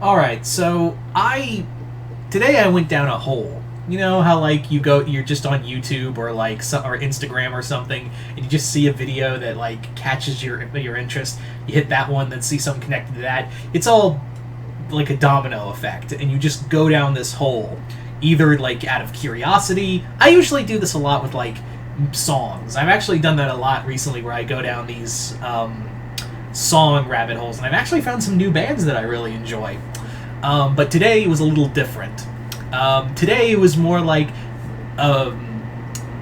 Alright, so today I went down a hole. You know how like you're just on YouTube or like or Instagram or something, and you just see a video that like catches your interest. You hit that one, then see something connected to that. It's all like a domino effect, and you just go down this hole, either like out of curiosity. I usually do this a lot with like songs. I've actually done that a lot recently, where I go down these song rabbit holes, and I've actually found some new bands that I really enjoy. But today was a little different. Today it was more like,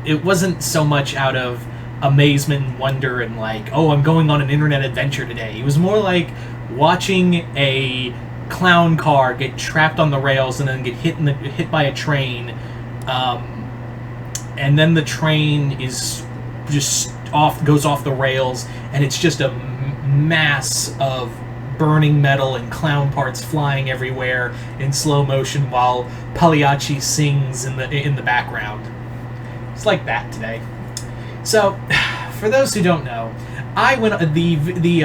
it wasn't so much out of amazement and wonder and like, oh, I'm going on an internet adventure today. It was more like watching a clown car get trapped on the rails and then get hit by a train, and then the train is just goes off the rails, and it's just a mass of burning metal and clown parts flying everywhere in slow motion while Pagliacci sings in the background. It's like that today. So, for those who don't know, I went the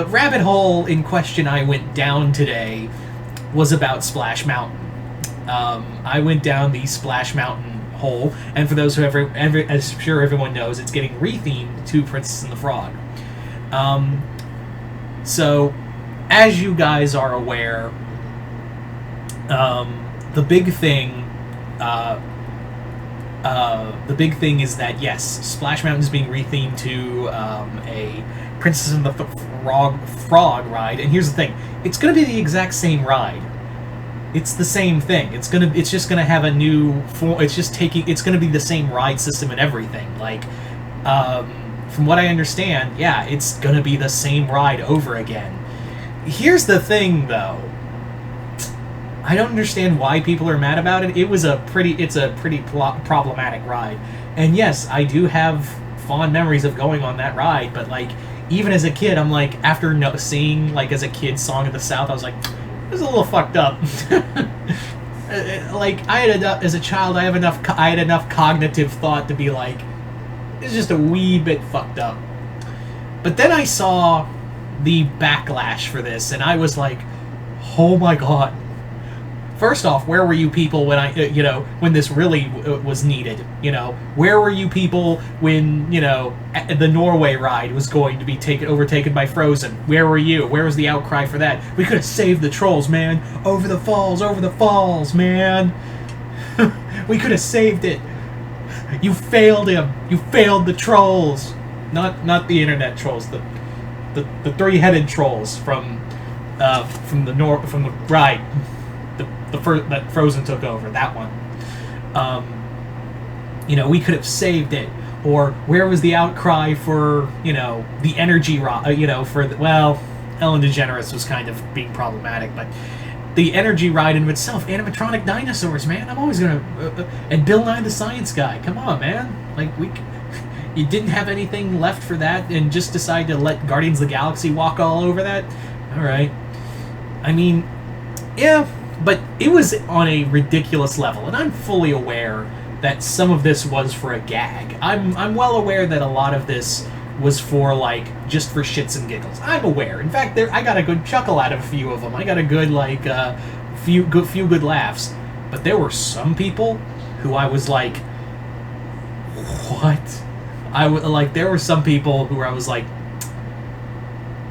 rabbit hole in question I went down today was about Splash Mountain. I went down the Splash Mountain hole, and for those who as sure everyone knows, it's getting rethemed to Princess and the Frog. So, as you guys are aware, the big thing, is that yes, Splash Mountain is being rethemed to a Princess and the Frog ride. And here's the thing: it's going to be the exact same ride. It's the same thing. It's just gonna have a new form. It's going to be the same ride system and everything. Like, from what I understand, yeah, it's going to be the same ride over again. Here's the thing, though. I don't understand why people are mad about it. It's a pretty problematic ride. And yes, I do have fond memories of going on that ride, but like, even as a kid, I'm like, after seeing, like, as a kid, Song of the South, I was like, it was a little fucked up. Like, as a child, I had enough cognitive thought to be like, it's just a wee bit fucked up. But then I saw the backlash for this, and I was like, oh my god. First off, where were you people when when this really was needed? Where were you people when, the Norway ride was going to be overtaken by Frozen? Where were you? Where was the outcry for that? We could have saved the trolls, man. Over the falls, man. We could have saved it. You failed him. You failed the trolls. Not the internet trolls. The three-headed trolls from the ride. That Frozen took over, that one. We could have saved it. Or where was the outcry for, the energy Ellen DeGeneres was kind of being problematic, but the energy ride in itself, animatronic dinosaurs, man, I'm always gonna... and Bill Nye the Science Guy, come on, man. Like, you didn't have anything left for that and just decided to let Guardians of the Galaxy walk all over that? Alright. I mean, yeah... But it was on a ridiculous level, and I'm fully aware that some of this was for a gag. I'm well aware that a lot of this was for, like, just for shits and giggles. I'm aware. In fact, I got a good chuckle out of a few of them. I got a good, like, few good laughs. But there were some people who I was like, what? There were some people who I was like,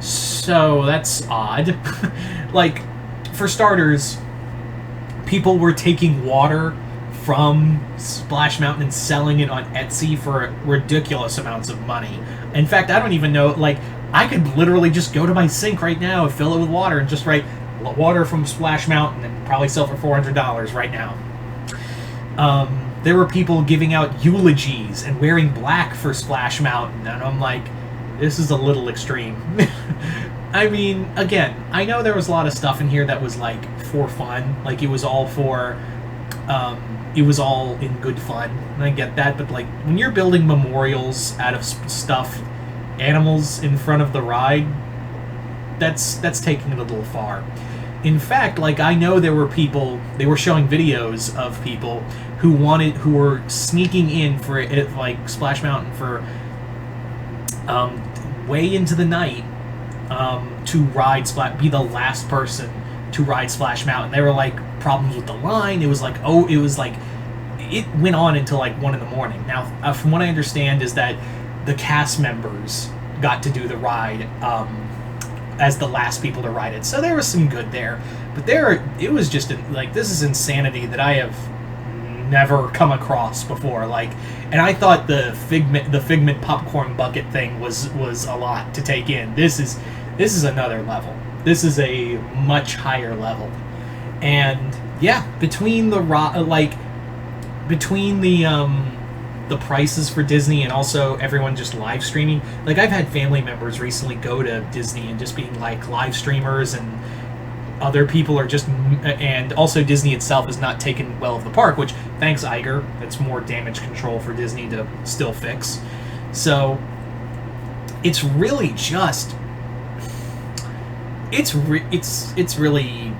so that's odd. Like, for starters, people were taking water from Splash Mountain and selling it on Etsy for ridiculous amounts of money. In fact, I don't even know, like, I could literally just go to my sink right now and fill it with water and just write water from Splash Mountain and probably sell for $400 right now. There were people giving out eulogies and wearing black for Splash Mountain, and I'm like, this is a little extreme. I mean, again, I know there was a lot of stuff in here that was, like, for fun. Like, it was all in good fun, and I get that, but, like, when you're building memorials out of stuffed animals in front of the ride, that's taking it a little far. In fact, like, I know they were showing videos of people who were sneaking in for like Splash Mountain for way into the night to ride be the last person to ride Splash Mountain. There were like problems with the line. It was like it went on until like 1 in the morning. Now, from what I understand, is that the cast members got to do the ride as the last people to ride it. So there was some good there, but it was just like, this is insanity that I have never come across before. Like, and I thought the Figment popcorn bucket thing was a lot to take in. This is another level. This is a much higher level. And yeah, between the prices for Disney and also everyone just live streaming, like, I've had family members recently go to Disney and just being like live streamers, and other people are just, and also Disney itself is not taken well of the park, which, thanks Iger, that's more damage control for Disney to still fix. So it's really just, it's really,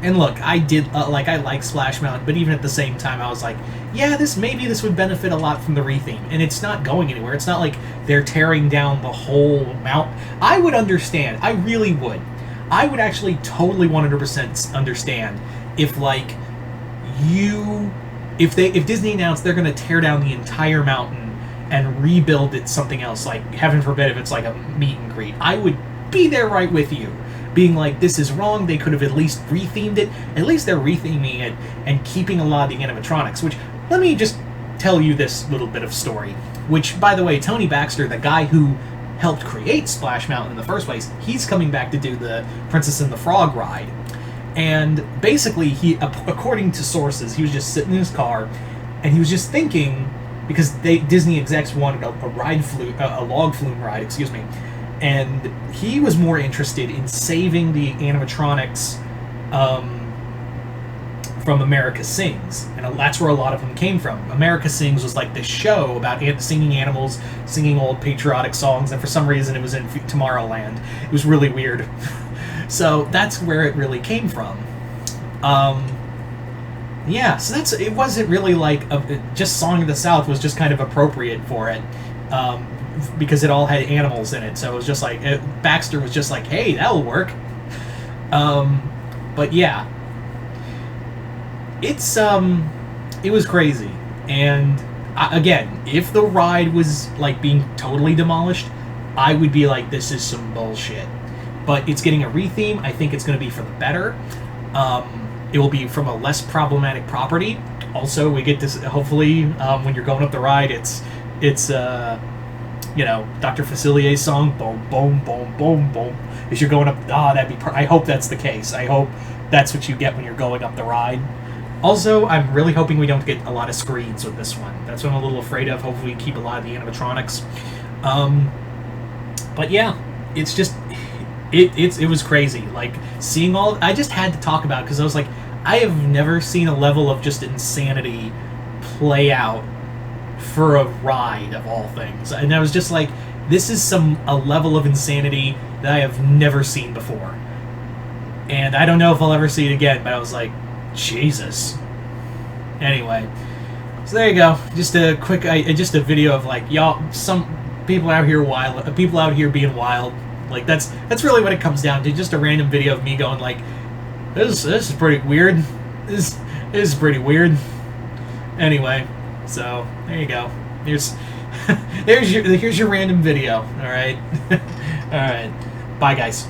and look, I did I like Splash Mountain, but even at the same time I was like, yeah, maybe this would benefit a lot from the retheme, and it's not going anywhere. It's not like they're tearing down the whole mountain. I would understand, I really would. I would actually totally 100% understand if, like, if Disney announced they're going to tear down the entire mountain and rebuild it something else, like, heaven forbid if it's like a meet and greet. I would be there right with you, being like, this is wrong, they could have at least rethemed it. At least they're retheming it and keeping a lot of the animatronics, which, let me just tell you this little bit of story, which, by the way, Tony Baxter, the guy who helped create Splash Mountain in the first place, he's coming back to do the Princess and the Frog ride. And basically, according to sources, he was just sitting in his car, and he was just thinking, because Disney execs wanted a log flume ride, excuse me, and he was more interested in saving the animatronics from America Sings, and that's where a lot of them came from. America Sings was like this show about singing animals, singing old patriotic songs, and for some reason it was in Tomorrowland. It was really weird. So that's where it really came from. Yeah, so it wasn't really like just Song of the South was just kind of appropriate for it, because it all had animals in it. So it was just like Baxter was just like, hey, that'll work. But yeah. It was crazy, and again, if the ride was like being totally demolished, I would be like, this is some bullshit. But it's getting a retheme. I think it's going to be for the better. It will be from a less problematic property. Also, we get this, hopefully, when you're going up the ride, it's Dr. Facilier's song, boom, boom, boom, boom, boom. As you're going up, I hope that's the case. I hope that's what you get when you're going up the ride. Also, I'm really hoping we don't get a lot of screens with this one. That's what I'm a little afraid of. Hopefully we keep a lot of the animatronics. But yeah, it's just, it was crazy. Like, seeing I just had to talk about it, because I was like, I have never seen a level of just insanity play out for a ride, of all things. And I was just like, this is a level of insanity that I have never seen before. And I don't know if I'll ever see it again, but I was like, Jesus. Anyway, so there you go. Just a quick, just a video of like, y'all, some people out here being wild. Like, that's really what it comes down to. Just a random video of me going like, this is pretty weird. This is pretty weird. Anyway, so there you go. Here's your random video. All right, all right. Bye, guys.